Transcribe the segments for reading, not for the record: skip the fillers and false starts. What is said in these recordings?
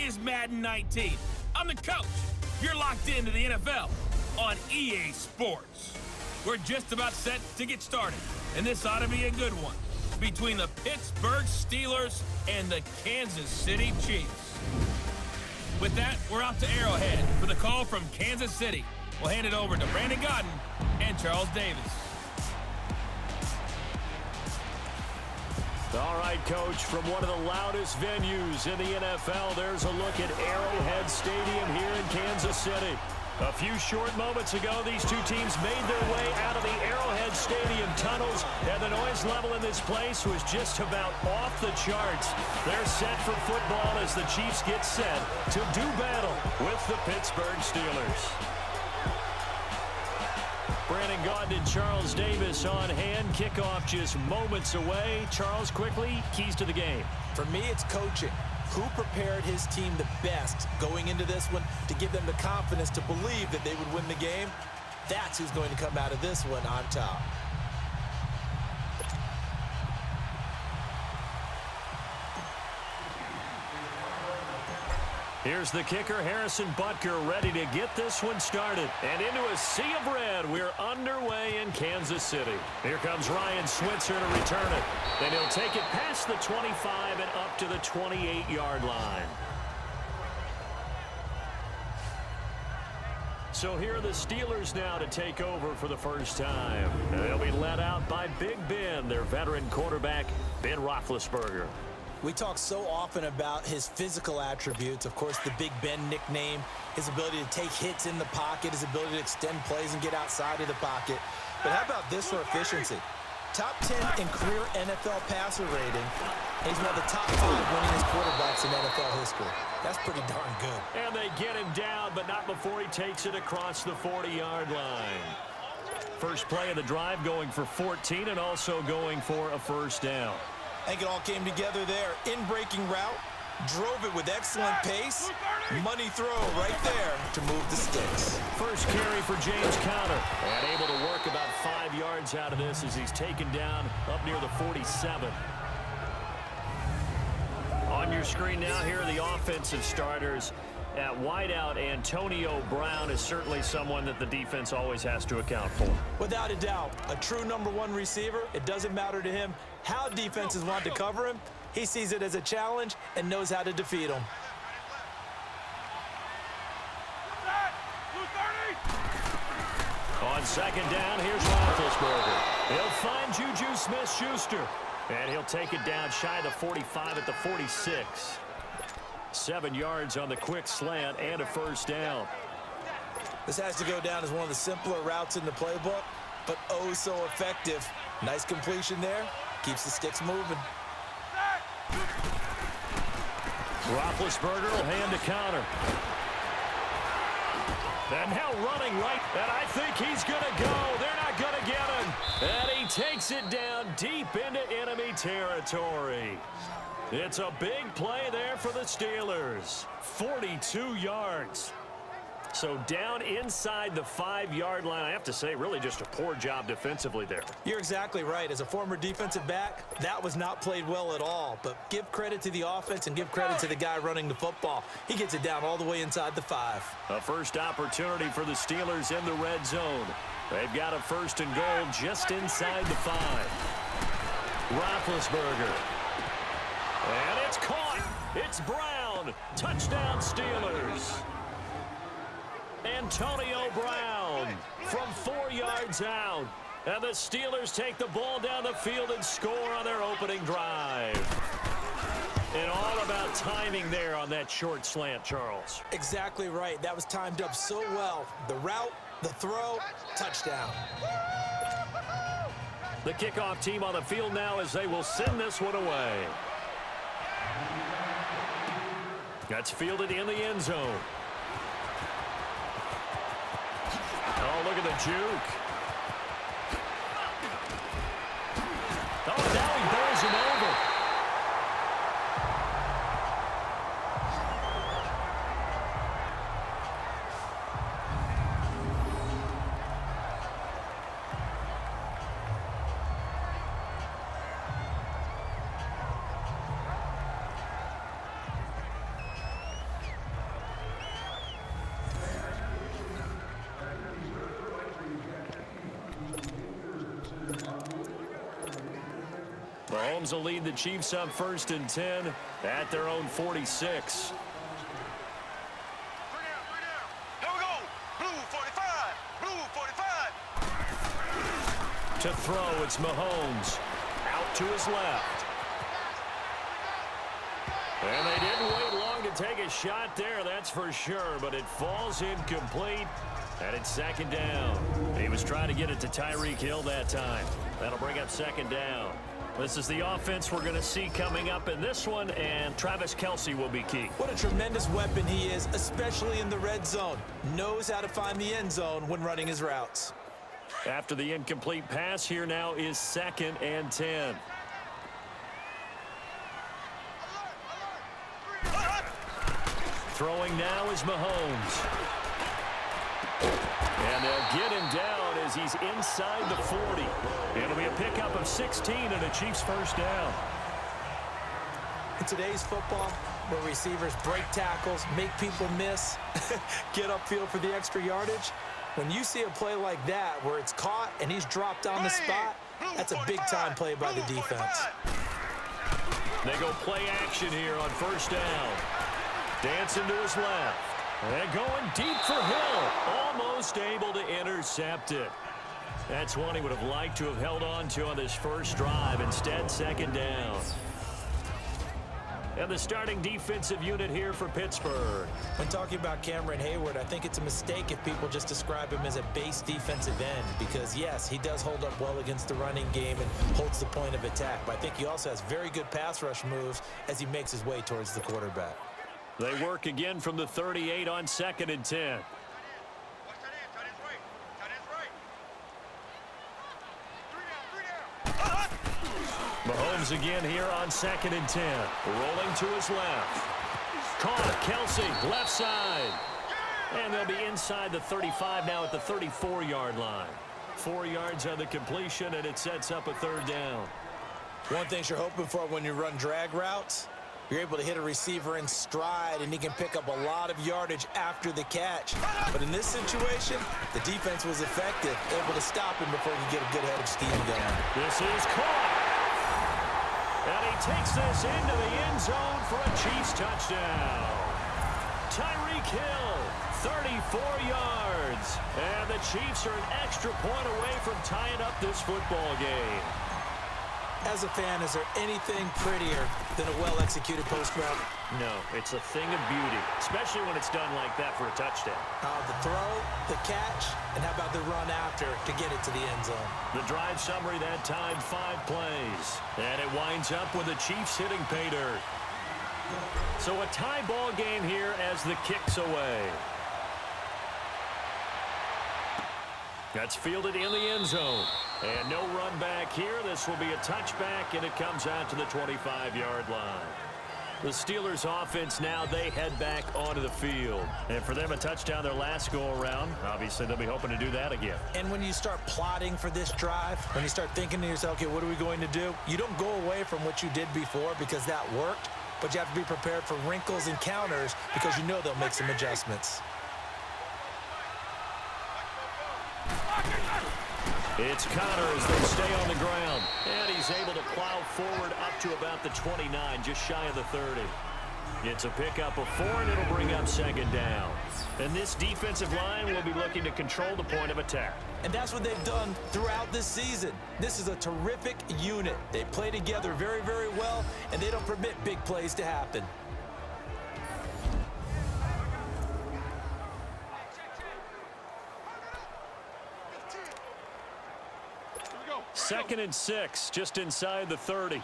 is Madden 19. I'm the coach. You're locked into the NFL on EA Sports. We're just about set to get started, and this ought to be a good one between the Pittsburgh Steelers and the Kansas City Chiefs. With that, we're out to Arrowhead for the call from Kansas City. We'll hand it over to Brandon Godden and Charles Davis. All right, Coach, from one of the loudest venues in the NFL, there's a look at Arrowhead Stadium here in Kansas City. A few short moments ago, these two teams made their way out of the Arrowhead Stadium tunnels, and the noise level in this place was just about off the charts. They're set for football as the Chiefs get set to do battle with the Pittsburgh Steelers. Brandon Gaudin and Charles Davis on hand. Kickoff just moments away. Charles, quickly, keys to the game. For me, it's coaching. Who prepared his team the best going into this one to give them the confidence to believe that they would win the game? That's who's going to come out of this one on top. Here's the kicker, Harrison Butker, ready to get this one started. And into a sea of red, we're underway in Kansas City. Here comes Ryan Switzer to return it. And he'll take it past the 25 and up to the 28-yard line. So here are the Steelers now to take over for the first time. And they'll be led out by Big Ben, their veteran quarterback, Ben Roethlisberger. We talk so often about his physical attributes. Of course, the Big Ben nickname, his ability to take hits in the pocket, his ability to extend plays and get outside of the pocket. But how about this for efficiency? Top 10 in career NFL passer rating. And he's one of the top 5 winningest quarterbacks in NFL history. That's pretty darn good. And they get him down, but not before he takes it across the 40-yard line. First play of the drive going for 14 and also going for a first down. I think it all came together there. In-breaking route, drove it with excellent pace. Money throw right there to move the sticks. First carry for James Conner. And able to work about 5 yards out of this as he's taken down up near the 47. On your screen now, here are the offensive starters. At wideout, Antonio Brown is certainly someone that the defense always has to account for. Without a doubt, a true #1 receiver. It doesn't matter to him how defenses want to cover him. He sees it as a challenge and knows how to defeat them. On second down, here's Roethlisberger. He'll find Juju Smith-Schuster. And he'll take it down shy of the 45 at the 46. 7 yards on the quick slant and a first down. This has to go down as one of the simpler routes in the playbook, but oh so effective. Nice completion there. Keeps the sticks moving. Roethlisberger will hand to Conner. And now running right, and I think he's going to go. They're not going to get him. And he takes it down deep into enemy territory. It's a big play there for the Steelers. 42 yards. So down inside the 5-yard line. I have to say, really just a poor job defensively there. You're exactly right. As a former defensive back, that was not played well at all. But give credit to the offense and give credit to the guy running the football. He gets it down all the way inside the 5. A first opportunity for the Steelers in the red zone. They've got a first and goal just inside the 5. Roethlisberger. And it's caught. It's Brown. Touchdown, Steelers. Antonio Brown from 4 yards out. And the Steelers take the ball down the field and score on their opening drive. And all about timing there on that short slant, Charles. Exactly right. That was timed up so well. The route, the throw, touchdown. The kickoff team on the field now as they will send this one away. That's fielded in the end zone. Oh, look at the juke. Oh, now he bowls him over. Mahomes will lead the Chiefs up 1st and 10 at their own 46. Here we go. Blue 45. Blue 45. To throw, it's Mahomes. Out to his left. And they didn't wait long to take a shot there, that's for sure, but it falls incomplete, and it's 2nd down. He was trying to get it to Tyreek Hill that time. That'll bring up 2nd down. This is the offense we're going to see coming up in this one, and Travis Kelce will be key. What a tremendous weapon he is, especially in the red zone. Knows how to find the end zone when running his routes. After the incomplete pass, here now is 2nd and 10. Throwing now is Mahomes. And they'll get him down as he's inside the 40. It'll be a pickup of 16 and a Chiefs 1st down. In today's football, where receivers break tackles, make people miss, get upfield for the extra yardage, when you see a play like that where it's caught and he's dropped on the spot, that's a big-time play by the defense. They go play action here on 1st down. Dancing to his left. And going deep for Hill. Almost able to intercept it. That's one he would have liked to have held on to on this first drive. Instead, 2nd down. And the starting defensive unit here for Pittsburgh. When talking about Cameron Hayward, I think it's a mistake if people just describe him as a base defensive end because, yes, he does hold up well against the running game and holds the point of attack. But I think he also has very good pass rush moves as he makes his way towards the quarterback. They work again from the 38 on 2nd and 10. Mahomes again here on 2nd and 10. Rolling to his left. Caught. Kelce, left side. And they'll be inside the 35 now at the 34-yard line. 4 yards on the completion, and it sets up a 3rd down. One thing you're hoping for when you run drag routes, you're able to hit a receiver in stride, and he can pick up a lot of yardage after the catch. But in this situation, the defense was effective, able to stop him before he could get a good head of steam going. This is caught. And he takes this into the end zone for a Chiefs touchdown. Tyreek Hill, 34 yards. And the Chiefs are an extra point away from tying up this football game. As a fan, is there anything prettier than a well-executed post route? No, it's a thing of beauty, especially when it's done like that for a touchdown. The throw, the catch, and how about the run after to get it to the end zone? The drive summary that time, 5 plays. And it winds up with the Chiefs hitting pay dirt. So a tie ball game here as the kick's away. That's fielded in the end zone. And no run back here. This will be a touchback, and it comes out to the 25-yard line. The Steelers offense now, they head back onto the field. And for them, a touchdown their last go-around. Obviously, they'll be hoping to do that again. And when you start plotting for this drive, when you start thinking to yourself, okay, what are we going to do? You don't go away from what you did before because that worked, but you have to be prepared for wrinkles and counters because you know they'll make some adjustments. It's Connor as they stay on the ground. And he's able to plow forward up to about the 29, just shy of the 30. It's a pickup of 4, and it'll bring up 2nd down. And this defensive line will be looking to control the point of attack. And that's what they've done throughout this season. This is a terrific unit. They play together very, very well, and they don't permit big plays to happen. Second and 6, just inside the 30.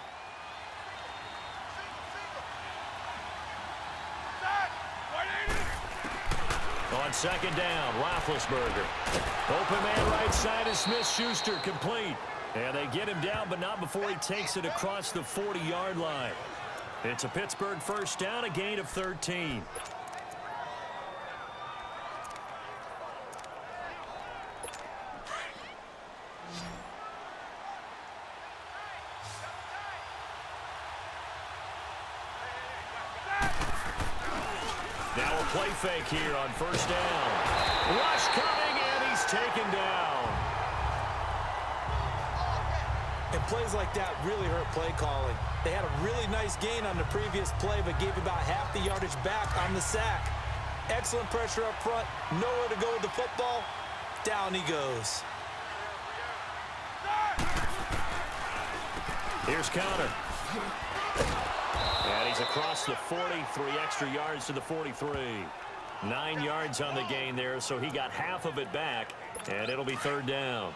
On 2nd down, Roethlisberger. Open man right side is Smith-Schuster, complete. And they get him down, but not before he takes it across the 40-yard line. It's a Pittsburgh 1st down, a gain of 13. Now a play fake here on 1st down. Rush coming, and he's taken down. And plays like that really hurt play calling. They had a really nice gain on the previous play, but gave about half the yardage back on the sack. Excellent pressure up front. Nowhere to go with the football. Down he goes. Here's Connor. And he's across the 40, 3 extra yards to the 43. 9 yards on the gain there, so he got half of it back, and it'll be 3rd down.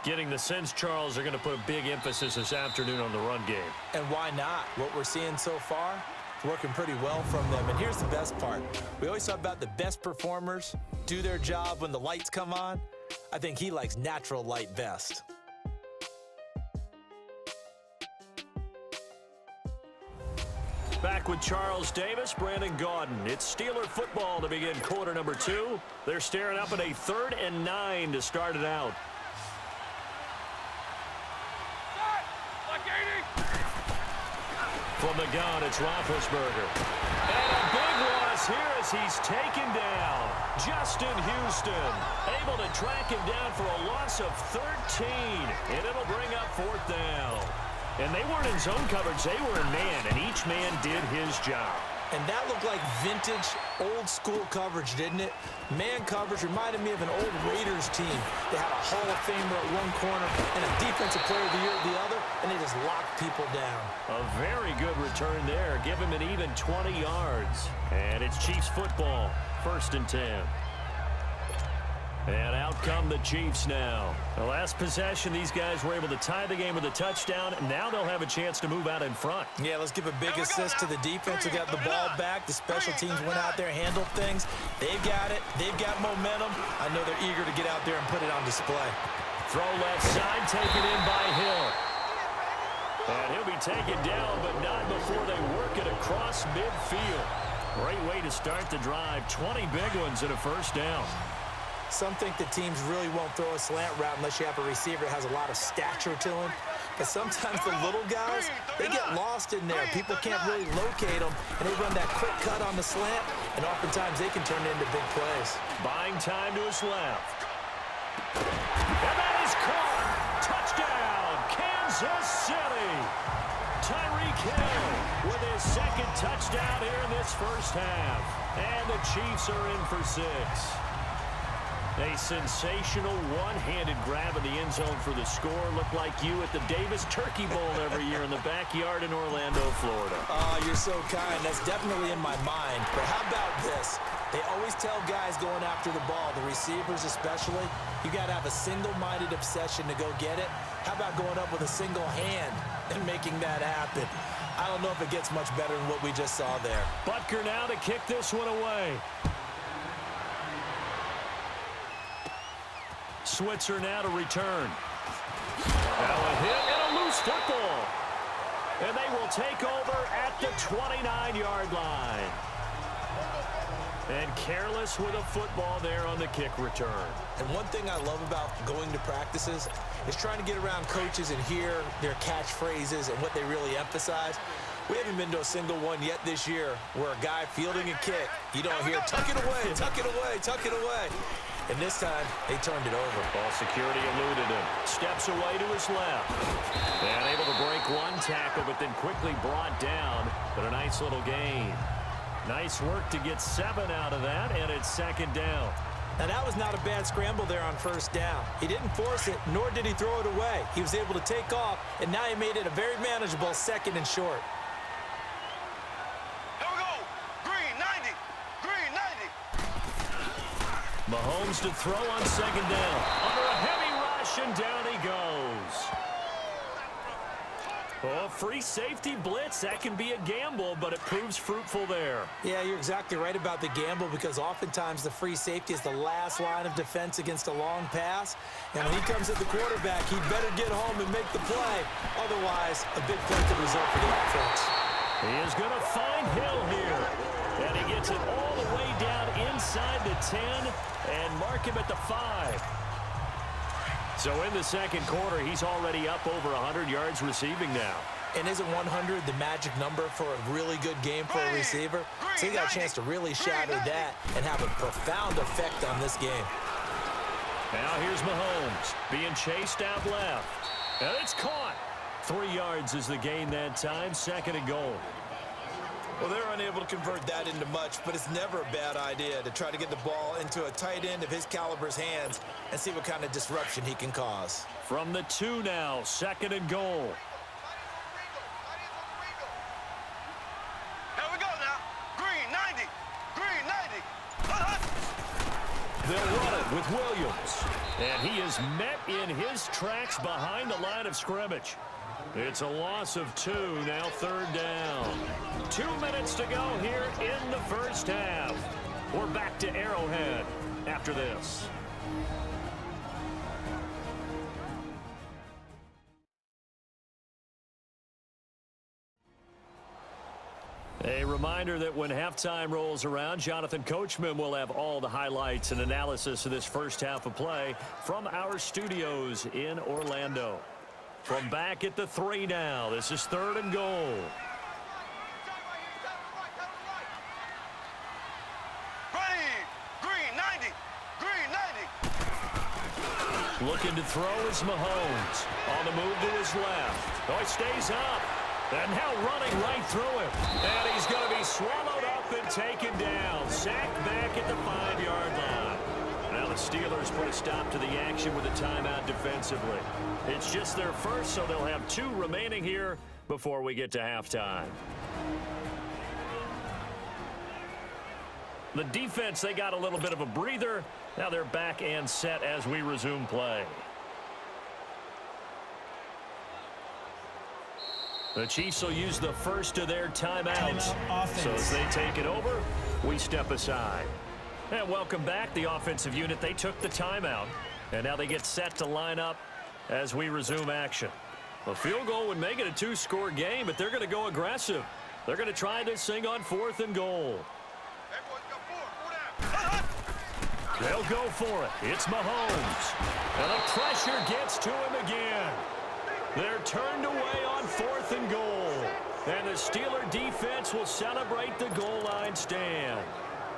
Getting the sense, Charles, are going to put a big emphasis this afternoon on the run game. And why not? What we're seeing so far, it's working pretty well from them. And here's the best part. We always talk about the best performers do their job when the lights come on. I think he likes natural light best. Back with Charles Davis, Brandon Gaudin. It's Steeler football to begin quarter number 2. They're staring up at a 3rd and 9 to start it out. From the gun, it's Roethlisberger. And a big loss here as he's taken down. Justin Houston able to track him down for a loss of 13. And it'll bring up 4th down. And they weren't in zone coverage. They were in man, and each man did his job. And that looked like vintage, old-school coverage, didn't it? Man coverage reminded me of an old Raiders team. They had a Hall of Famer at one corner and a Defensive Player of the Year at the other, and they just locked people down. A very good return there. Give him an even 20 yards. And it's Chiefs football, 1st and 10. And out come the Chiefs now. The last possession, these guys were able to tie the game with a touchdown. Now they'll have a chance to move out in front. Yeah, let's give a big assist to the defense who got the ball back. The special teams went out there, handled things. They've got it. They've got momentum. I know they're eager to get out there and put it on display. Throw left side, taken in by Hill. And he'll be taken down, but not before they work it across midfield. Great way to start the drive. 20 big ones and a 1st down. Some think the teams really won't throw a slant route unless you have a receiver that has a lot of stature to him. But sometimes the little guys, they get lost in there. People can't really locate them, and they run that quick cut on the slant, and oftentimes they can turn into big plays. Buying time to his left. And that is caught. Touchdown, Kansas City. Tyreek Hill with his 2nd touchdown here in this 1st half. And the Chiefs are in for 6. A sensational one-handed grab in the end zone for the score. Looked like you at the Davis Turkey Bowl every year in the backyard in Orlando, Florida. Oh, you're so kind. That's definitely in my mind. But how about this? They always tell guys going after the ball, the receivers especially, you got to have a single-minded obsession to go get it. How about going up with a single hand and making that happen? I don't know if it gets much better than what we just saw there. Butker now to kick this one away. Switzer now to return. Now a hit and a loose football. And they will take over at the 29-yard line. And careless with a football there on the kick return. And one thing I love about going to practices is trying to get around coaches and hear their catchphrases and what they really emphasize. We haven't been to a single one yet this year where a guy fielding a kick, you don't hear, tuck it away, tuck it away, tuck it away. And this time, they turned it over. Ball security eluded him. Steps away to his left. And able to break one tackle, but then quickly brought down. But a nice little gain. Nice work to get 7 out of that, and it's 2nd down. Now, that was not a bad scramble there on 1st down. He didn't force it, nor did he throw it away. He was able to take off, and now he made it a very manageable 2nd and short. Here we go. Green 90. Green 90. Mahomes to throw on 2nd down. Under a heavy rush, and down he goes. Oh, free safety blitz. That can be a gamble, but it proves fruitful there. Yeah, you're exactly right about the gamble because oftentimes the free safety is the last line of defense against a long pass. And when he comes at the quarterback, he better get home and make the play. Otherwise, a big play could result for the offense. He is going to find Hill here. And he gets it all the way down inside the 10 and mark him at the 5. So in the 2nd quarter, he's already up over 100 yards receiving now. And isn't 100 the magic number for a really good game for a receiver? So he got a chance to really shatter that and have a profound effect on this game. Now here's Mahomes being chased out left. And it's caught. 3 yards is the gain that time. 2nd and goal. Well, they're unable to convert that into much, but it's never a bad idea to try to get the ball into a tight end of his caliber's hands and see what kind of disruption he can cause. From the 2 now, 2nd and goal. Here we go now. Green 90. Green 90. They'll run it with Williams. And he is met in his tracks behind the line of scrimmage. It's a loss of 2, now 3rd down. 2 minutes to go here in the first half. We're back to Arrowhead after this. A reminder that when halftime rolls around, Jonathan Coachman will have all the highlights and analysis of this first half of play from our studios in Orlando. From back at the 3 now, this is 3rd and goal. Ready. Green 90. Green 90. Looking to throw is Mahomes. On the move to his left. Oh, he stays up. And now running right through him. And he's going to be swallowed up and taken down. Sacked back at the 5-yard line. Now the Steelers put a stop to the action with a timeout defensively. It's just their first, so they'll have 2 remaining here before we get to halftime. The defense, they got a little bit of a breather. Now they're back and set as we resume play. The Chiefs will use the first of their timeouts. So as they take it over, we step aside. And welcome back, the offensive unit. They took the timeout, and now they get set to line up as we resume action. A field goal would make it a 2-score game, but they're going to go aggressive. They're going to try this thing on 4th and goal. They'll go for it. It's Mahomes. And the pressure gets to him again. They're turned away on 4th and goal. And the Steeler defense will celebrate the goal line stand.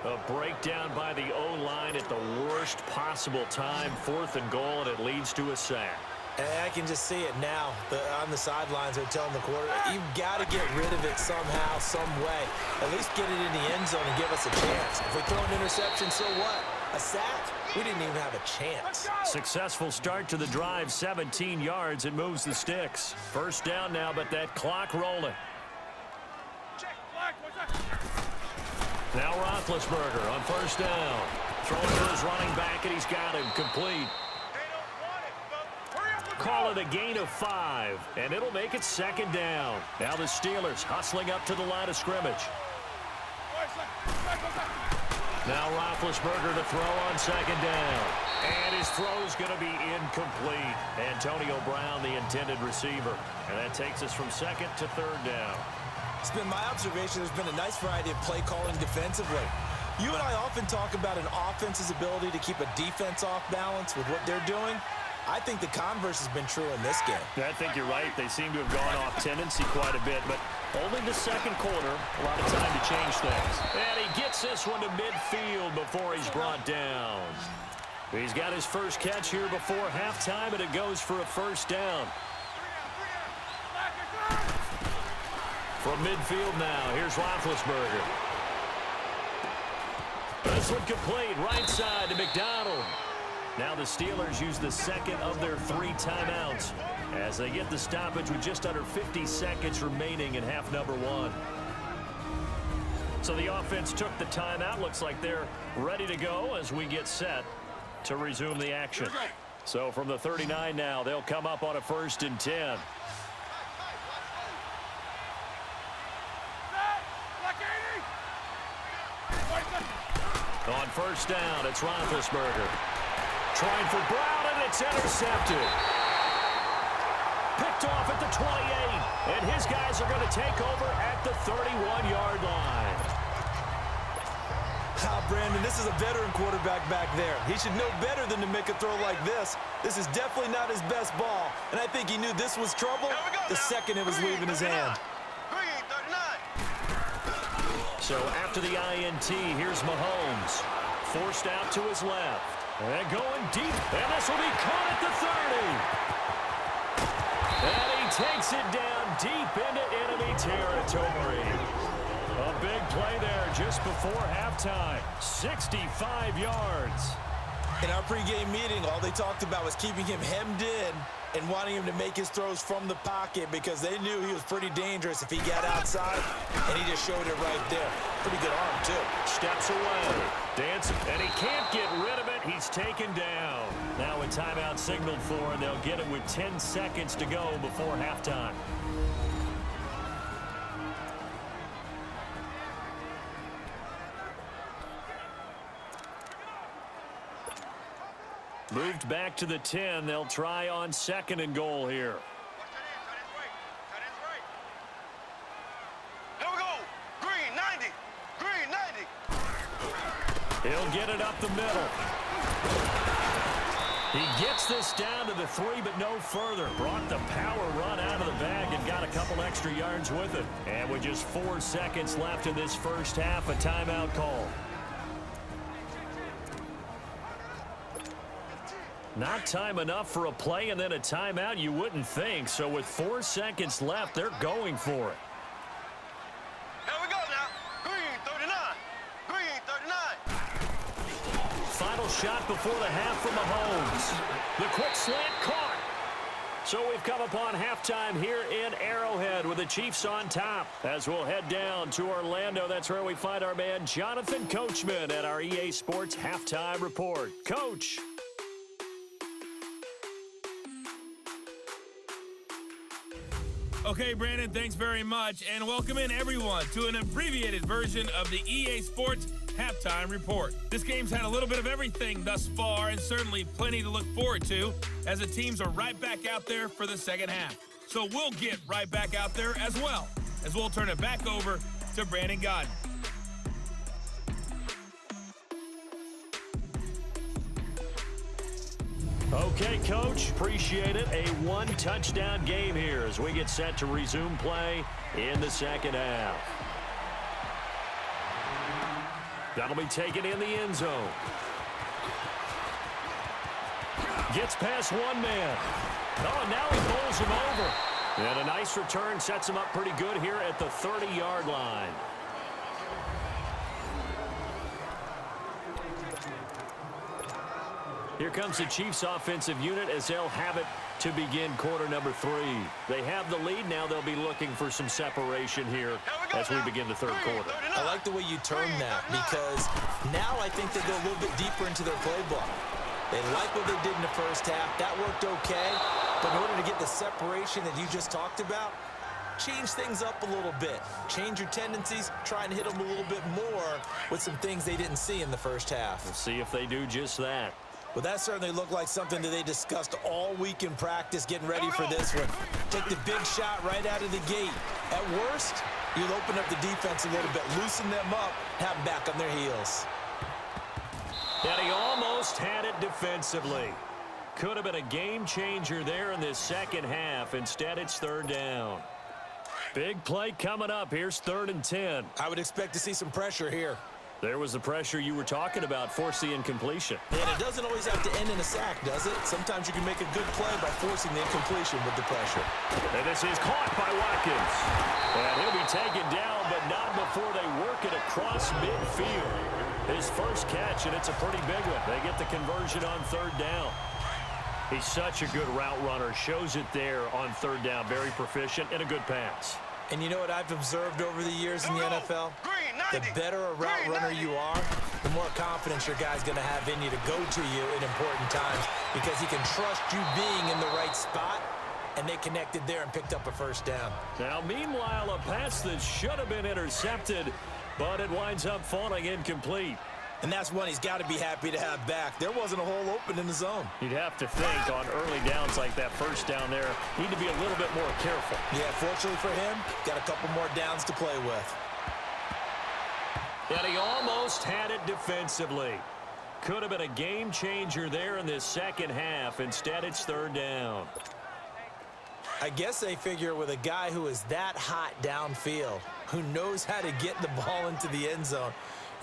A breakdown by the O-line at the worst possible time. 4th and goal, and it leads to a sack. And I can just see it now. On the sidelines, they're telling the quarterback, you've got to get rid of it somehow, some way. At least get it in the end zone and give us a chance. If we throw an interception, so what? A sack? We didn't even have a chance. Successful start to the drive, 17 yards. It moves the sticks. First down now, but that clock rolling. Now Roethlisberger on first down. Throwing to his running back, and he's got him complete. Call it a gain of 5, and it'll make it 2nd down. Now the Steelers hustling up to the line of scrimmage. Now Roethlisberger to throw on 2nd down. And his throw's going to be incomplete. Antonio Brown, the intended receiver. And that takes us from 2nd to 3rd down. It's been my observation there's been a nice variety of play calling defensively. You and I often talk about an offense's ability to keep a defense off balance with what they're doing. I think the converse has been true in this game. I think you're right. They seem to have gone off tendency quite a bit, but only the 2nd quarter, a lot of time to change things. And he gets this one to midfield before he's brought down. He's got his first catch here before halftime, and it goes for a 1st down. From midfield now, here's Roethlisberger. This one complete, right side to McDonald. Now the Steelers use the 2nd of their 3 timeouts as they get the stoppage with just under 50 seconds remaining in half number 1. So the offense took the timeout. Looks like they're ready to go as we get set to resume the action. So from the 39 now, they'll come up on a 1st and 10. On first down, it's Roethlisberger. Trying for Brown, and it's intercepted. Picked off at the 28, and his guys are going to take over at the 31-yard line. Brandon, this is a veteran quarterback back there. He should know better than to make a throw like this. This is definitely not his best ball, and I think he knew this was trouble the second it was leaving his hand. So after the INT, here's Mahomes. Forced out to his left. And going deep. And this will be caught at the 30. takes it down deep into enemy territory. A big play there just before halftime. 65 yards. In our pregame meeting, all they talked about was keeping him hemmed in and wanting him to make his throws from the pocket because they knew he was pretty dangerous if he got outside, and he just showed it right there. Pretty good arm, too. Steps away, dancing, and he can't get rid of it. He's taken down. Now a timeout signaled for, and they'll get it with 10 seconds to go before halftime. Moved back to the 10. They'll try on 2nd and goal here. Here we go. Green 90. Green 90. He'll get it up the middle. He gets this down to the 3, but no further. Brought the power run out of the bag and got a couple extra yards with it. And with just 4 seconds left in this first half, a timeout call. Not time enough for a play and then a timeout, you wouldn't think. So with 4 seconds left, they're going for it. Here we go now. Green 39. Green 39. Final shot before the half from Mahomes. The quick slant caught. So we've come upon halftime here in Arrowhead with the Chiefs on top. As we'll head down to Orlando, that's where we find our man Jonathan Coachman at our EA Sports Halftime Report. Coach. Okay, Brandon, thanks very much, and welcome in everyone to an abbreviated version of the EA Sports Halftime Report. This game's had a little bit of everything thus far, and certainly plenty to look forward to, as the teams are right back out there for the second half. So we'll get right back out there as well, as we'll turn it back over to Brandon Godden. Okay, Coach, appreciate it. A one-touchdown game here as we get set to resume play in the second half. That'll be taken in the end zone. Gets past one man. Oh, and now he bowls him over. And a nice return sets him up pretty good here at the 30-yard line. Here comes the Chiefs offensive unit as they'll have it to begin quarter number 3. They have the lead. Now they'll be looking for some separation here as we begin the third quarter. I like the way you term that because now I think they go a little bit deeper into their playbook. They like what they did in the first half. That worked okay. But in order to get the separation that you just talked about, change things up a little bit. Change your tendencies. Try and hit them a little bit more with some things they didn't see in the first half. We'll see if they do just that. Well, that certainly looked like something that they discussed all week in practice, getting ready for this one. Take the big shot right out of the gate. At worst, you'll open up the defense a little bit, loosen them up, have them back on their heels. And he almost had it defensively. Could have been a game changer there in this second half. Instead, it's third down. Big play coming up. Here's 3rd and 10. I would expect to see some pressure here. There was the pressure you were talking about, forcing the incompletion. And it doesn't always have to end in a sack, does it? Sometimes you can make a good play by forcing the incompletion with the pressure. And this is caught by Watkins. And he'll be taken down, but not before they work it across midfield. His first catch, and it's a pretty big one. They get the conversion on 3rd down. He's such a good route runner. Shows it there on 3rd down. Very proficient and a good pass. And you know what I've observed over the years in the NFL? The better a route runner you are, the more confidence your guy's going to have in you to go to you in important times because he can trust you being in the right spot, and they connected there and picked up a first down. Now, meanwhile, a pass that should have been intercepted, but it winds up falling incomplete. And that's one he's got to be happy to have back. There wasn't a hole open in the zone. You'd have to think on early downs like that first down there, need to be a little bit more careful. Yeah, fortunately for him, got a couple more downs to play with. And he almost had it defensively. Could have been a game changer there in this second half. Instead, it's 3rd down. I guess they figure with a guy who is that hot downfield, who knows how to get the ball into the end zone,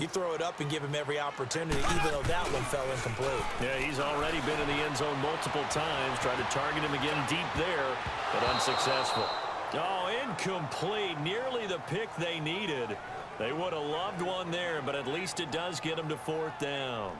You throw it up and give him every opportunity, even though that one fell incomplete. Yeah, he's already been in the end zone multiple times. Tried to target him again deep there, but unsuccessful. Oh, incomplete. Nearly the pick they needed. They would have loved one there, but at least it does get them to 4th down.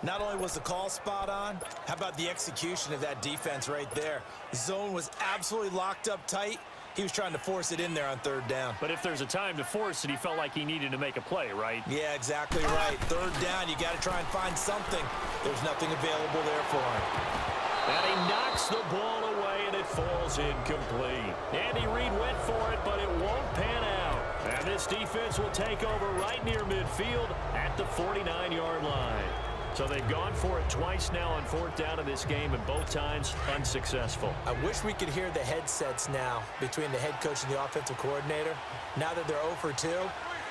Not only was the call spot on, how about the execution of that defense right there? The zone was absolutely locked up tight. He was trying to force it in there on 3rd down. But if there's a time to force it, he felt like he needed to make a play, right? Yeah, exactly right. 3rd down, you got to try and find something. There's nothing available there for him. And he knocks the ball away, and it falls incomplete. Andy Reid went for it, but it won't pan out. And this defense will take over right near midfield at the 49-yard line. So they've gone for it twice now on 4th down in this game, and both times unsuccessful. I wish we could hear the headsets now between the head coach and the offensive coordinator. Now that they're 0 for 2,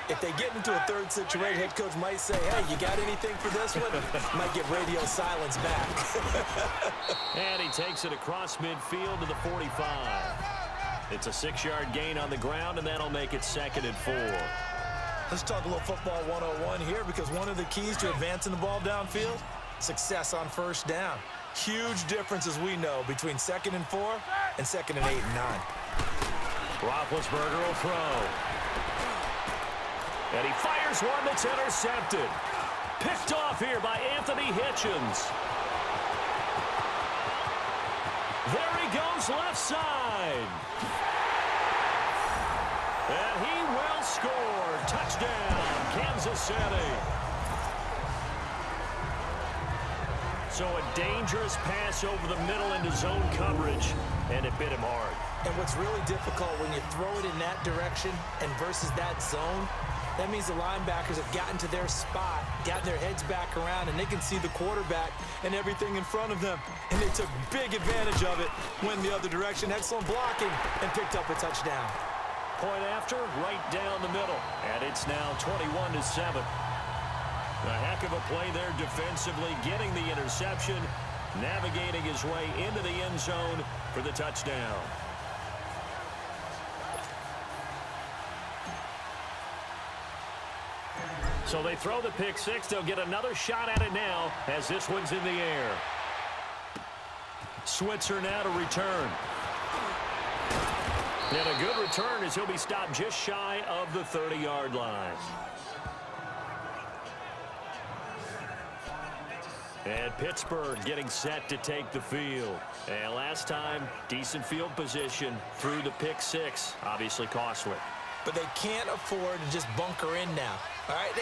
if they get into a 3rd situation, head coach might say, hey, you got anything for this one? Might get radio silence back. And he takes it across midfield to the 45. It's a 6-yard gain on the ground, and that'll make it 2nd and 4. Let's talk a little football 101 here, because one of the keys to advancing the ball downfield, success on 1st down. Huge difference, as we know, between 2nd and 4 and 2nd and 8 and 9. Roethlisberger will throw. And he fires one that's intercepted. Picked off here by Anthony Hitchens. There he goes left side. And he will score. Touchdown, Kansas City. So a dangerous pass over the middle into zone coverage, and it bit him hard. And what's really difficult when you throw it in that direction and versus that zone, that means the linebackers have gotten to their spot, gotten their heads back around, and they can see the quarterback and everything in front of them. And they took big advantage of it, went the other direction, excellent blocking, and picked up a touchdown. Point after, right down the middle. And it's now 21-7. A heck of a play there defensively, getting the interception, navigating his way into the end zone for the touchdown. So they throw the pick six. They'll get another shot at it now as this one's in the air. Switzer now to return. And a good return as he'll be stopped just shy of the 30-yard line. And Pittsburgh getting set to take the field. And last time, decent field position through the pick six. Obviously costly. But they can't afford to just bunker in now. All right,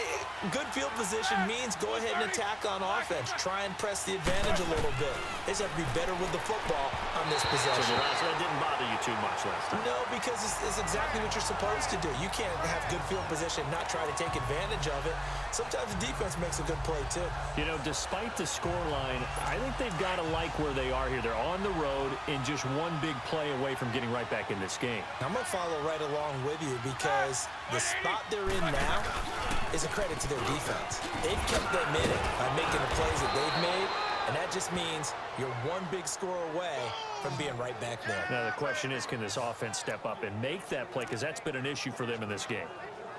good field position means go ahead and attack on offense. Try and press the advantage a little bit. They just have to be better with the football on this possession. So that didn't bother you too much last time? No, because it's exactly what you're supposed to do. You can't have good field position, not try to take advantage of it. Sometimes the defense makes a good play, too. You know, despite the scoreline, I think they've got to like where they are here. They're on the road and just one big play away from getting right back in this game. I'm going to follow right along with you because the spot they're in now is a credit to their defense. They've kept them in it by making the plays that they've made, and that just means you're one big score away from being right back there. Now, the question is, can this offense step up and make that play? Because that's been an issue for them in this game.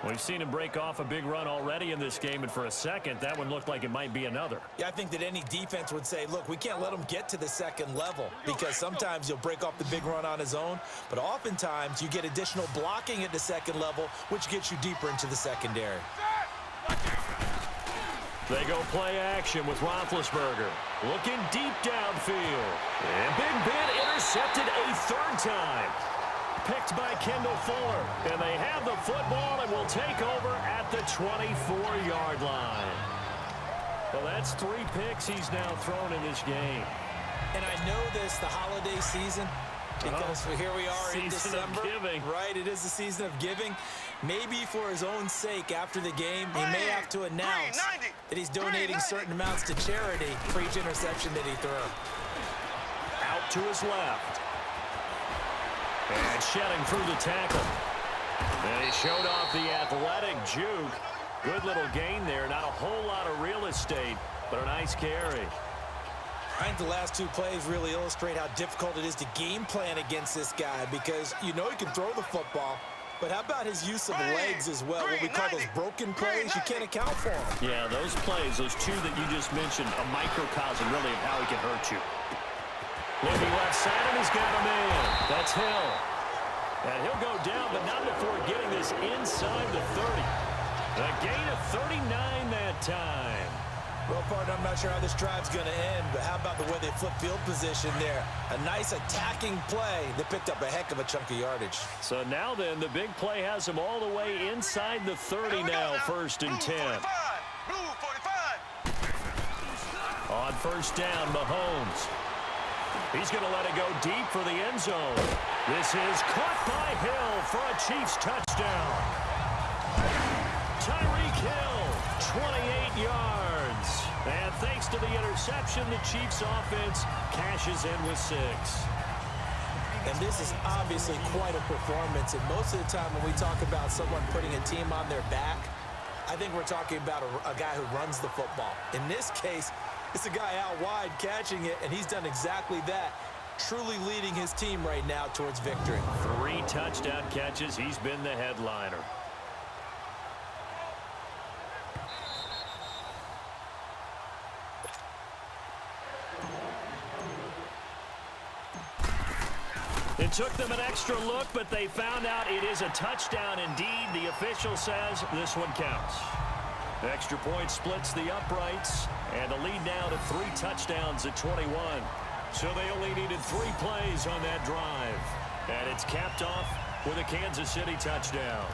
We've seen him break off a big run already in this game, and for a second, that one looked like it might be another. Yeah, I think that any defense would say, look, we can't let him get to the second level because sometimes he'll break off the big run on his own, but oftentimes you get additional blocking at the second level, which gets you deeper into the secondary. They go play action with Roethlisberger. Looking deep downfield. And Big Ben intercepted a third time. Picked by Kendall Fuller. And they have the football and will take over at the 24-yard line. Well, that's 3 picks he's now thrown in this game. And I know this, the holiday season, because here we are in December. Season of giving. Right, it is the season of giving. Maybe for his own sake, after the game, he may have to announce that he's donating certain amounts to charity for each interception that he threw. Out to his left. And shedding through the tackle. And he showed off the athletic juke. Good little gain there. Not a whole lot of real estate, but a nice carry. I think the last 2 plays really illustrate how difficult it is to game plan against this guy because you know he can throw the football, But how about his use of legs as well? What we call those broken plays, you can't account for them. Yeah, those plays, those two that you just mentioned, a microcosm really of how he can hurt you. Looking left side, and he's got a man. That's Hill. And he'll go down, but not before getting this inside the 30. A gain of 39 that time. Well, partner, I'm not sure how this drive's going to end, but how about the way they flip field position there? A nice attacking play. They picked up a heck of a chunk of yardage. So now then, the big play has him all the way inside the 30 now, first and 10. Blue 45. On first down, Mahomes. He's going to let it go deep for the end zone. This is caught by Hill for a Chiefs touchdown. Tyreek Hill, 28 yards. And thanks to the interception, the Chiefs offense cashes in with 6. And this is obviously quite a performance. And most of the time when we talk about someone putting a team on their back, I think we're talking about a guy who runs the football. In this case, it's a guy out wide catching it, and he's done exactly that, truly leading his team right now towards victory. 3 touchdown catches. He's been the headliner. It took them an extra look, but they found out it is a touchdown indeed. The official says this one counts. The extra point splits the uprights, and the lead now to 3 touchdowns at 21. So they only needed 3 plays on that drive. And it's capped off with a Kansas City touchdown.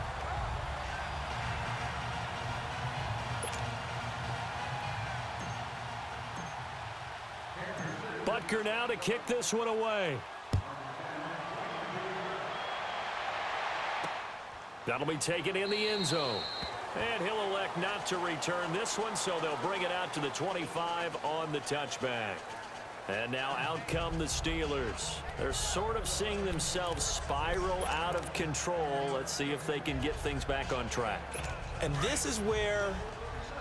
Butker now to kick this one away. That'll be taken in the end zone. And he'll elect not to return this one, so they'll bring it out to the 25 on the touchback. And now out come the Steelers. They're sort of seeing themselves spiral out of control. Let's see if they can get things back on track. And this is where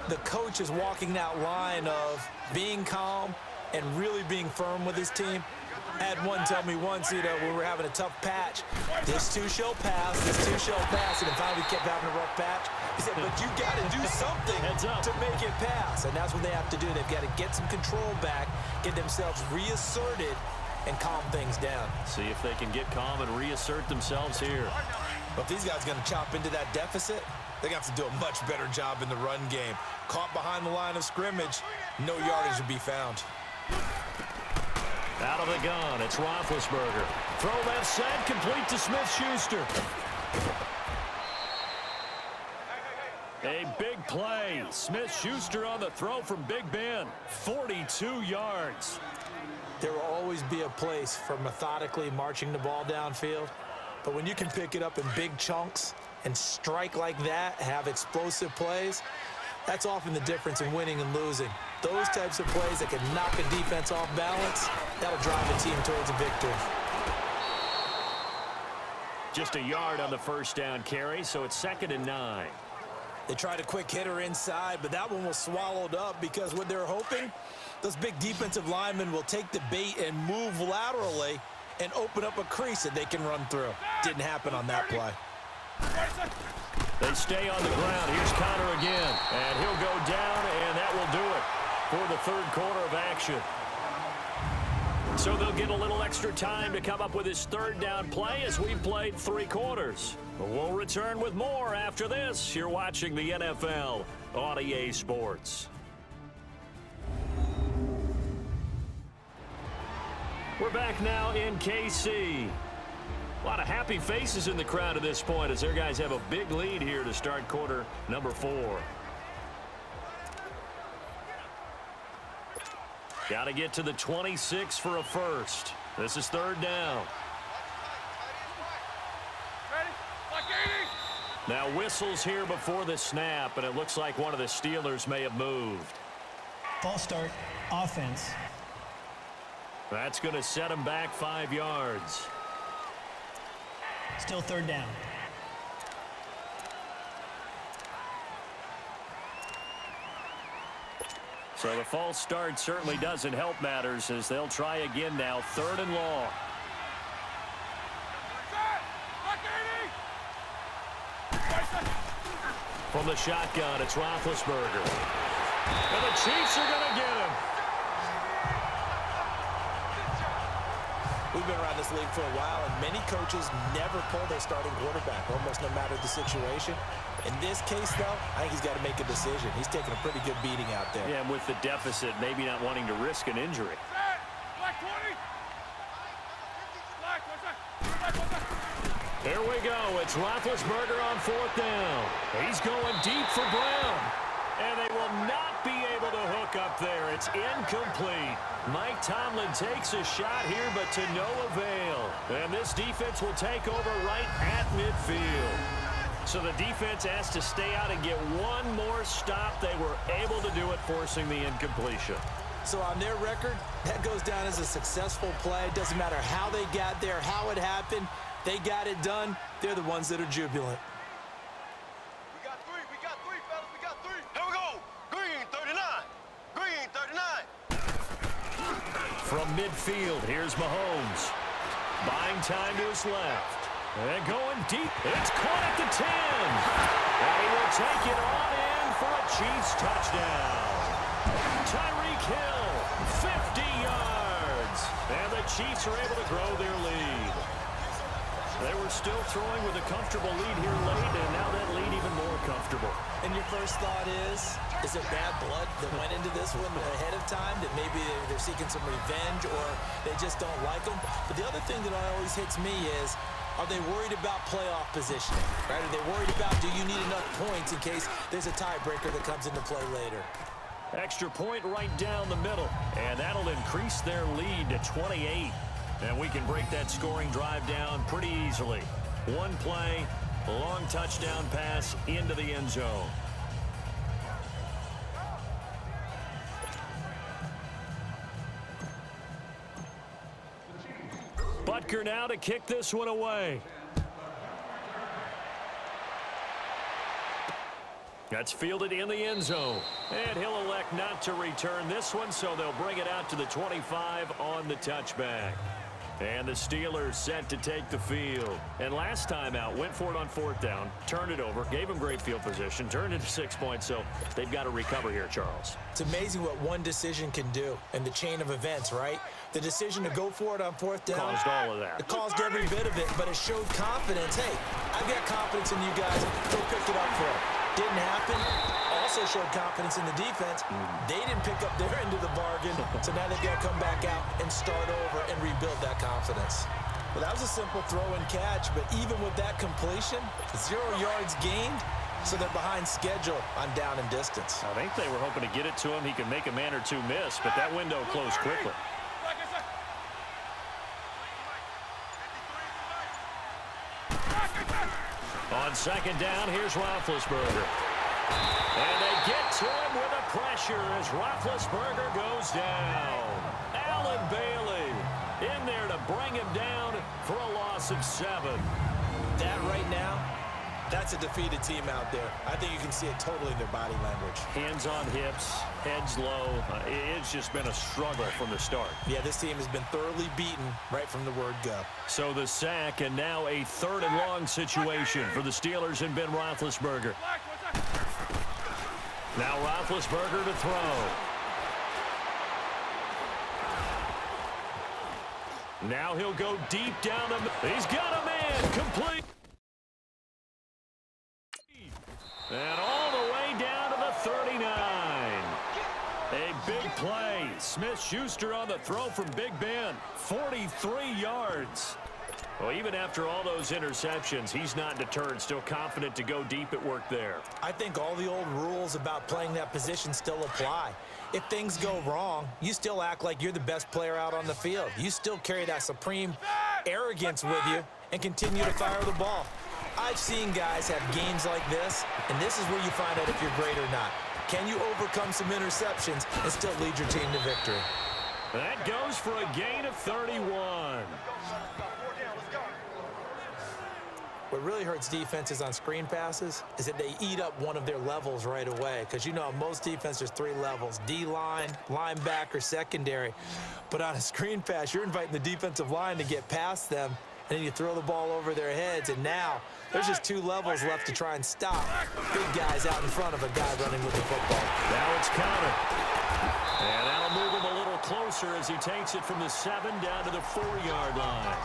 the coach is walking that line of being calm and really being firm with his team. I had one tell me once, when we were having a tough patch, this too shall pass, this too shall pass, and finally we kept having a rough patch. He said, but you got to do something to make it pass, and that's what they have to do. They've got to get some control back, get themselves reasserted, and calm things down. See if they can get calm and reassert themselves here. But if these guys are going to chop into that deficit, they got to do a much better job in the run game. Caught behind the line of scrimmage, no yardage to be found. Out of the gun, it's Roethlisberger. Throw left side, complete to Smith-Schuster. A big play. Smith-Schuster on the throw from Big Ben. 42 yards. There will always be a place for methodically marching the ball downfield. But when you can pick it up in big chunks and strike like that, have explosive plays, that's often the difference in winning and losing. Those types of plays that can knock a defense off balance, that'll drive a team towards a victory. Just a yard on the first down carry, so it's 2nd and 9. They tried a quick hitter inside, but that one was swallowed up because what they're hoping, those big defensive linemen will take the bait and move laterally and open up a crease that they can run through. Didn't happen on that play. They stay on the ground. Here's Connor again, and he'll go down, and that will do it for the 3rd quarter of action. So they'll get a little extra time to come up with his 3rd down play as we've played 3 quarters. We'll return with more after this. You're watching the NFL on EA Sports. We're back now in KC. A lot of happy faces in the crowd at this point as their guys have a big lead here to start quarter number 4. Got to get to the 26 for a first. This is 3rd down. Now whistles here before the snap, and it looks like one of the Steelers may have moved. False start, offense. That's going to set him back 5 yards. Still 3rd down. So the false start certainly doesn't help matters as they'll try again now. 3rd and long. From the shotgun, it's Roethlisberger. And the Chiefs are going to get him. We've been around this league for a while, and many coaches never pull their starting quarterback, almost no matter the situation. In this case, though, I think he's got to make a decision. He's taking a pretty good beating out there. Yeah, and with the deficit, maybe not wanting to risk an injury. There we go. It's Roethlisberger on 4th down. He's going deep for Brown. And they will not be able to hook up there. It's incomplete. Mike Tomlin takes a shot here, but to no avail. And this defense will take over right at midfield. So the defense has to stay out and get one more stop. They were able to do it, forcing the incompletion. So on their record, that goes down as a successful play. Doesn't matter how they got there, how it happened. They got it done. They're the ones that are jubilant. We got three, fellas, we got three. Here we go. Green 39. Green 39. From midfield, here's Mahomes. Buying time to his left. And going deep. It's caught at the 10. And he will take it on in for a Chiefs touchdown. Tyreek Hill, 50 yards. And the Chiefs are able to grow their lead. They were still throwing with a comfortable lead here late, and now that lead even more comfortable. And your first thought is there bad blood that went into this one ahead of time, that maybe they're seeking some revenge or they just don't like them? But the other thing that always hits me is, are they worried about playoff positioning, right? Are they worried about, do you need enough points in case there's a tiebreaker that comes into play later? Extra point right down the middle, and that'll increase their lead to 28. And we can break that scoring drive down pretty easily. One play, a long touchdown pass into the end zone. Butker now to kick this one away. That's fielded in the end zone. And he'll elect not to return this one, so they'll bring it out to the 25 on the touchback. And the Steelers set to take the field. And last time out, went for it on 4th down, turned it over, gave them great field position, turned it to 6 points, so they've got to recover here, Charles. It's amazing what one decision can do in the chain of events, right? The decision to go for it on 4th down. Caused all of that. It caused every bit of it, but it showed confidence. Hey, I've got confidence in you guys. Go pick it up for them. Didn't happen. Also showed confidence in the defense. They didn't pick up their end of the bargain, so now they've got to come back out and start over and rebuild that confidence. Well, that was a simple throw and catch, but even with that completion, 0 yards gained, so they're behind schedule on down and distance. I think they were hoping to get it to him. He could make a man or two miss, but that window closed quickly. On 2nd down, here's Roethlisberger. And they get to him with a pressure as Roethlisberger goes down. Allen Bailey in there to bring him down for a loss of 7. That right now, that's a defeated team out there. I think you can see it totally in their body language. Hands on hips, heads low. It's just been a struggle from the start. Yeah, this team has been thoroughly beaten right from the word go. So the sack, and now a 3rd and long situation for the Steelers and Ben Roethlisberger. Now Roethlisberger to throw. Now he'll go deep down the... He's got a man, complete. And all the way down to the 39. A big play. Smith-Schuster on the throw from Big Ben. 43 yards. Well, even after all those interceptions, he's not deterred, still confident to go deep at work there. I think all the old rules about playing that position still apply. If things go wrong, you still act like you're the best player out on the field. You still carry that supreme arrogance with you and continue to fire the ball. I've seen guys have games like this, and this is where you find out if you're great or not. Can you overcome some interceptions and still lead your team to victory? That goes for a gain of 31. What really hurts defenses on screen passes is that they eat up one of their levels right away. Because you know, most defense, there's 3 levels: D-line, linebacker, secondary. But on a screen pass, you're inviting the defensive line to get past them, and then you throw the ball over their heads, and now there's just 2 levels left to try and stop big guys out in front of a guy running with the football. Now it's counted. And that'll move him a little closer as he takes it from the 7 down to the 4-yard line.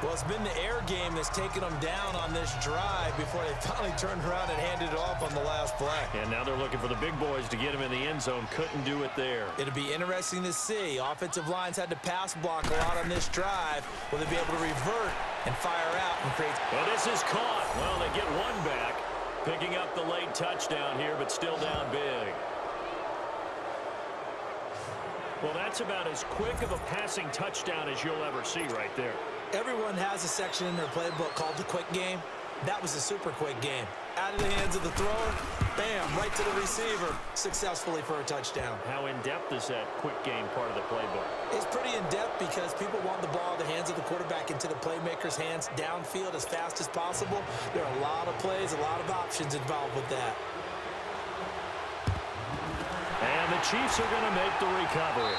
Well, it's been the air game that's taken them down on this drive before they finally turned around and handed it off on the last play. And now they're looking for the big boys to get him in the end zone. Couldn't do it there. It'll be interesting to see. Offensive lines had to pass block a lot on this drive. Will they be able to revert and fire out and create? Well, this is caught. Well, they get one back, picking up the late touchdown here, but still down big. Well, that's about as quick of a passing touchdown as you'll ever see right there. Everyone has a section in their playbook called the quick game. That was a super quick game. Out of the hands of the thrower, bam, right to the receiver, successfully for a touchdown. How in-depth is that quick game part of the playbook? It's pretty in-depth because people want the ball in the hands of the quarterback into the playmaker's hands downfield as fast as possible. There are a lot of plays, a lot of options involved with that. And the Chiefs are going to make the recovery.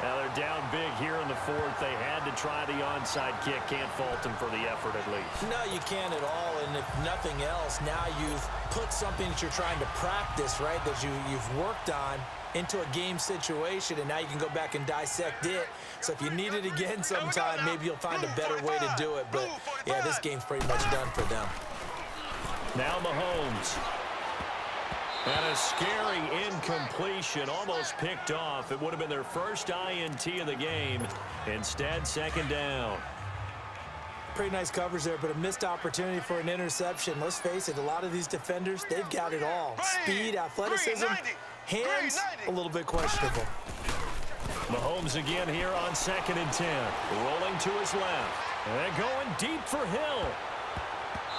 Now they're down big here in the 4th. They had to try the onside kick. Can't fault them for the effort at least. No, you can't at all. And if nothing else, now you've put something that you're trying to practice, right, that you've worked on into a game situation, and now you can go back and dissect it. So if you need it again sometime, maybe you'll find a better way to do it. But, yeah, this game's pretty much done for them. Now Mahomes. And a scary incompletion, almost picked off. It would have been their first INT of the game. Instead, 2nd down. Pretty nice coverage there, but a missed opportunity for an interception. Let's face it, a lot of these defenders, they've got it all. Speed, athleticism, hands, a little bit questionable. Mahomes again here on 2nd and 10. Rolling to his left. And going deep for Hill.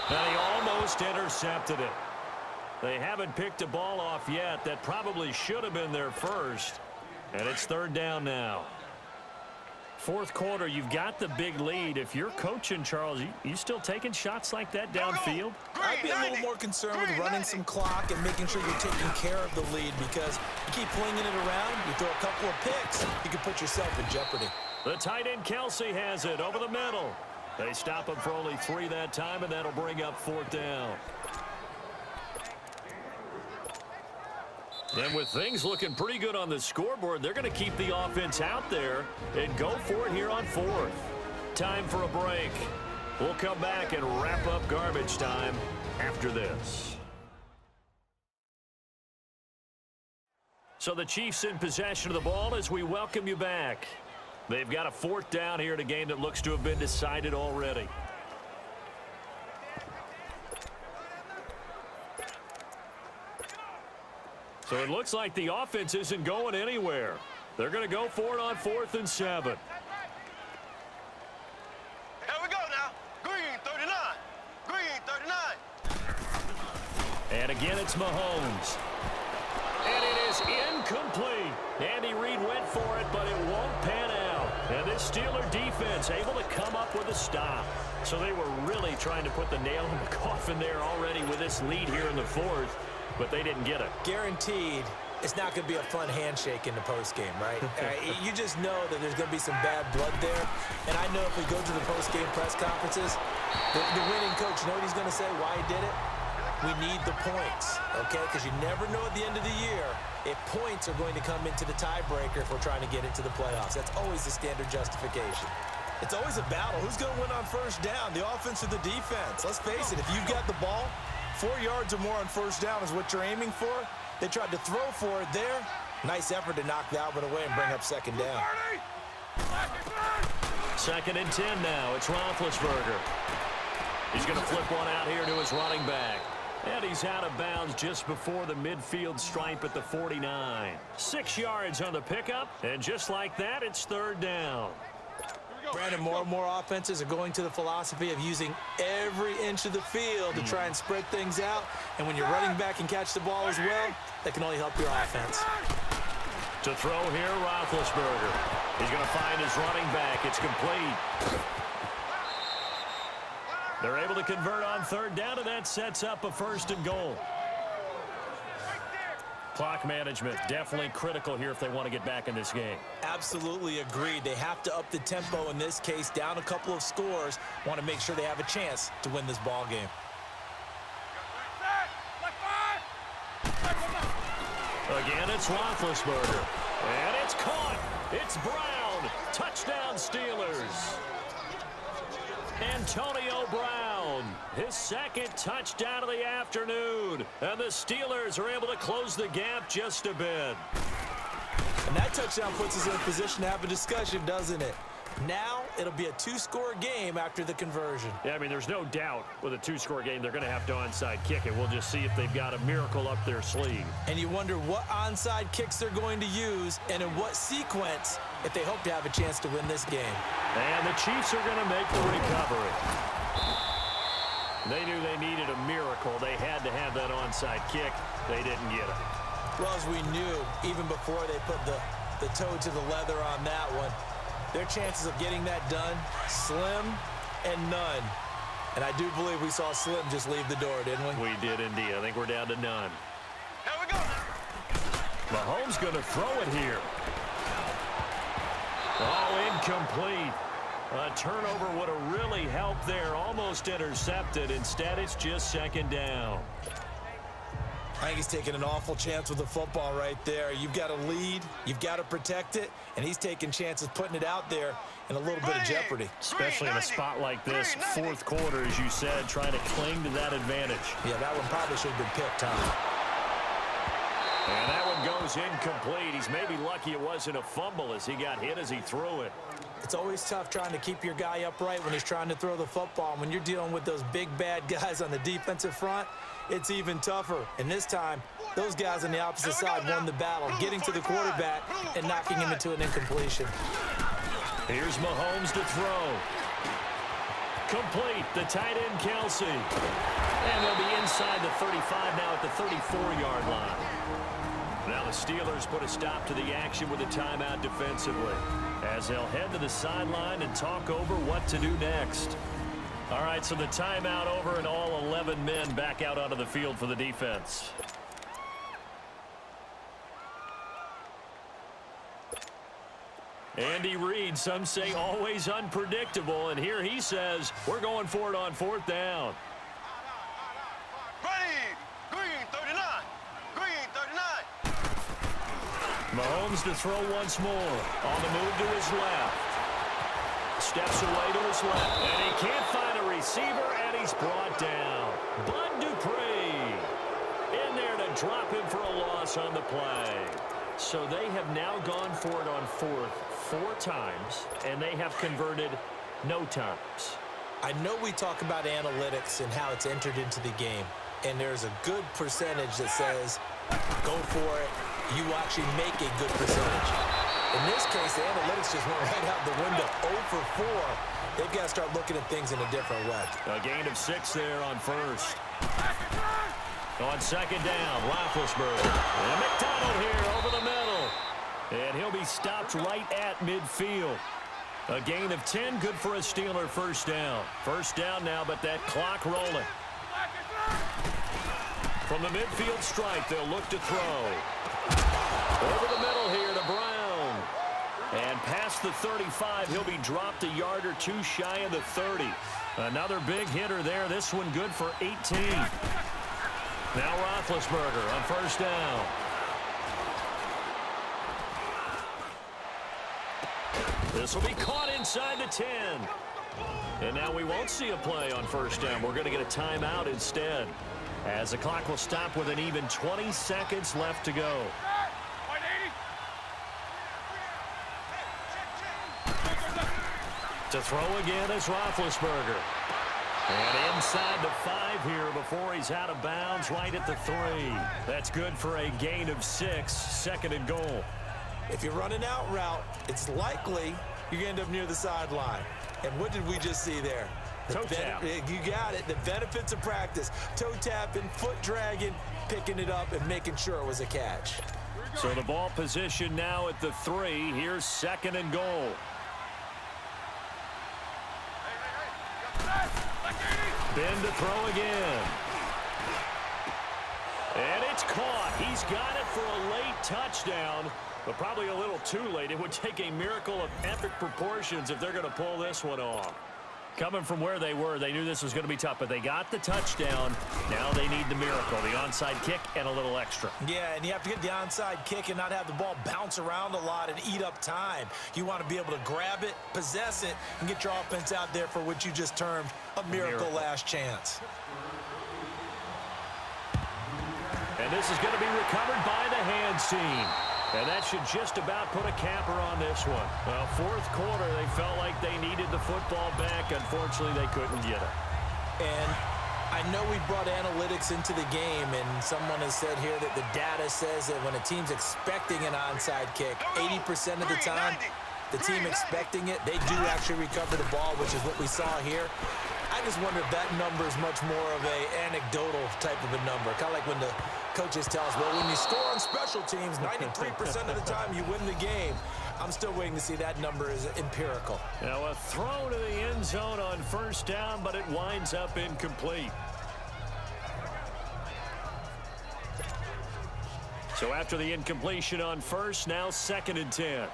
And he almost intercepted it. They haven't picked a ball off yet. That probably should have been their first. And it's 3rd down now. 4th quarter, you've got the big lead. If you're coaching, Charles, you still taking shots like that downfield? I'd be a little more concerned with running some clock and making sure you're taking care of the lead, because you keep flinging it around, you throw a couple of picks, you can put yourself in jeopardy. The tight end Kelsey has it over the middle. They stop him for only 3 that time, and that'll bring up 4th down. And with things looking pretty good on the scoreboard, they're going to keep the offense out there and go for it here on 4th. Time for a break. We'll come back and wrap up garbage time after this. So the Chiefs in possession of the ball as we welcome you back. They've got a 4th down here in a game that looks to have been decided already. So it looks like the offense isn't going anywhere. They're going to go for it on 4th and 7. Here we go now. Green 39. Green 39. And again, it's Mahomes. And it is incomplete. Andy Reid went for it, but it won't pan out. And this Steeler defense able to come up with a stop. So they were really trying to put the nail in the coffin there already with this lead here in the 4th. But they didn't get it. Guaranteed, it's not going to be a fun handshake in the postgame, right? You just know that there's going to be some bad blood there. And I know if we go to the postgame press conferences, the winning coach, you know what he's going to say, why he did it? We need the points, okay? Because you never know at the end of the year if points are going to come into the tiebreaker if we're trying to get into the playoffs. That's always the standard justification. It's always a battle. Who's going to win on 1st down, the offense or the defense? Let's face it, if you've got the ball, 4 yards or more on 1st down is what you're aiming for. They tried to throw for it there. Nice effort to knock that one away and bring up 2nd down. 2nd and 10 now. It's Roethlisberger. He's going to flip one out here to his running back. And he's out of bounds just before the midfield stripe at the 49. 6 yards on the pickup. And just like that, it's 3rd down. Brandon, more and more offenses are going to the philosophy of using every inch of the field to try and spread things out. And when you're running back and catch the ball as well, that can only help your offense. To throw here, Roethlisberger. He's going to find his running back. It's complete. They're able to convert on 3rd down, and that sets up a 1st and goal. Clock management, definitely critical here if they want to get back in this game. Absolutely agreed. They have to up the tempo in this case, down a couple of scores. Want to make sure they have a chance to win this ball game. Again, it's Roethlisberger. And it's caught. It's Brown. Touchdown, Steelers. Antonio Brown, his second touchdown of the afternoon. And the Steelers are able to close the gap just a bit. And that touchdown puts us in a position to have a discussion, doesn't it? Now it'll be a two-score game after the conversion. Yeah, I mean, there's no doubt with a two-score game they're going to have to onside kick it. We'll just see if they've got a miracle up their sleeve. And you wonder what onside kicks they're going to use and in what sequence if they hope to have a chance to win this game. And the Chiefs are going to make the recovery. They knew they needed a miracle. They had to have that onside kick. They didn't get it. Well, as we knew, even before they put the toe to the leather on that one, their chances of getting that done, slim and none. And I do believe we saw Slim just leave the door, didn't we? We did indeed. I think we're down to none. Here we go. Mahomes going to throw it here. Oh, incomplete. A turnover would have really helped there. Almost intercepted. Instead, it's just second down. I think he's taking an awful chance with the football right there. You've got to lead, you've got to protect it, and he's taking chances putting it out there in a little bit of jeopardy. Especially in a spot like this, fourth quarter, as you said, trying to cling to that advantage. Yeah, that one probably should have been picked, huh? And that one goes incomplete. He's maybe lucky it wasn't a fumble as he got hit as he threw it. It's always tough trying to keep your guy upright when he's trying to throw the football. When you're dealing with those big, bad guys on the defensive front, it's even tougher. And this time, those guys on the opposite side won the battle, getting to the quarterback and knocking him into an incompletion. Here's Mahomes to throw. Complete, the tight end, Kelsey. And they'll be inside the 35 now at the 34-yard line. Now the Steelers put a stop to the action with a timeout defensively, as they'll head to the sideline and talk over what to do next. All right, so the timeout over and all 11 men back out onto the field for the defense. Andy Reid, some say always unpredictable, and here he says we're going for it on fourth down. Ready. Green 39. Green 39. Mahomes to throw once more. On the move to his left. Steps away to his left. And he can't find a receiver, and he's brought down. Bud Dupree in there to drop him for a loss on the play. So they have now gone for it on fourth 4 times, and they have converted no times. I know we talk about analytics and how it's entered into the game, and there's a good percentage that says go for it. You actually make a good percentage. In this case, the analytics just went right out the window. 0 for 4. They've got to start looking at things in a different way. A gain of 6 there on first. On second down, Roethlisberger. And McDonald here over the middle. And he'll be stopped right at midfield. A gain of 10, good for a Steeler first down. First down now, but that clock rolling. From the midfield stripe, they'll look to throw. Over the middle here to Brown. And past the 35, he'll be dropped a yard or 2 shy of the 30. Another big hitter there. This one good for 18. Now Roethlisberger on first down. This will be caught inside the 10. And now we won't see a play on first down. We're going to get a timeout instead, as the clock will stop with an even 20 seconds left to go. To throw again is Roethlisberger. And inside the 5 here before he's out of bounds, right at the 3. That's good for a gain of 6, second and goal. If you're running out route, it's likely you're going to end up near the sideline. And what did we just see there? Toe tap. You got it. The benefits of practice. Toe tapping, foot dragging, picking it up, and making sure it was a catch. So the ball position now at the 3. Here's second and goal. Ben to throw again. And it's caught. He's got it for a late touchdown, but probably a little too late. It would take a miracle of epic proportions if they're going to pull this one off. Coming from where they were, they knew this was going to be tough, but they got the touchdown. Now they need the miracle, the onside kick and a little extra. Yeah, and you have to get the onside kick and not have the ball bounce around a lot and eat up time. You want to be able to grab it, possess it, and get your offense out there for what you just termed a miracle last chance. And this is going to be recovered by the hands team. And that should just about put a capper on this one. Well, fourth quarter, they felt like they needed the football back. Unfortunately, they couldn't get it. And I know we brought analytics into the game, and someone has said here that the data says that when a team's expecting an onside kick, 80% of the time, the team expecting it, they do actually recover the ball, which is what we saw here. I just wonder if that number is much more of a anecdotal type of a number. Kind of like when the coaches tell us, well, when you score on special teams, 93% of the time you win the game. I'm still waiting to see that number is empirical. Now a throw to the end zone on first down, but it winds up incomplete. So after the incompletion on first, now 2nd and 10.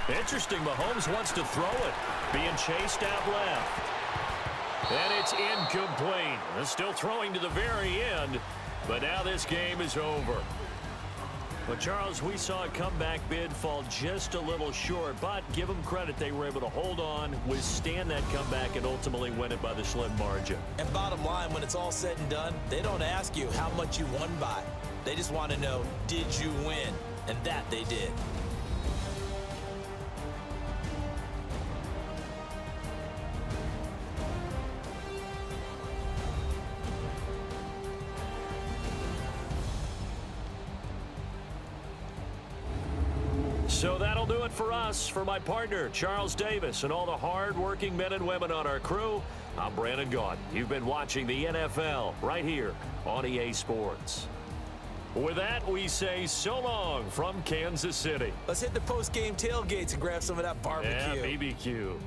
Interesting, Mahomes wants to throw it. Being chased out left. And it's incomplete. They're still throwing to the very end, but now this game is over. But, Charles, we saw a comeback bid fall just a little short, but give them credit. They were able to hold on, withstand that comeback, and ultimately win it by the slim margin. And bottom line, when it's all said and done, they don't ask you how much you won by. They just want to know, did you win? And that they did. So that'll do it for us. For my partner, Charles Davis, and all the hard-working men and women on our crew, I'm Brandon Gaudin. You've been watching the NFL right here on EA Sports. With that, we say so long from Kansas City. Let's hit the post-game tailgates and grab some of that barbecue. Yeah, BBQ.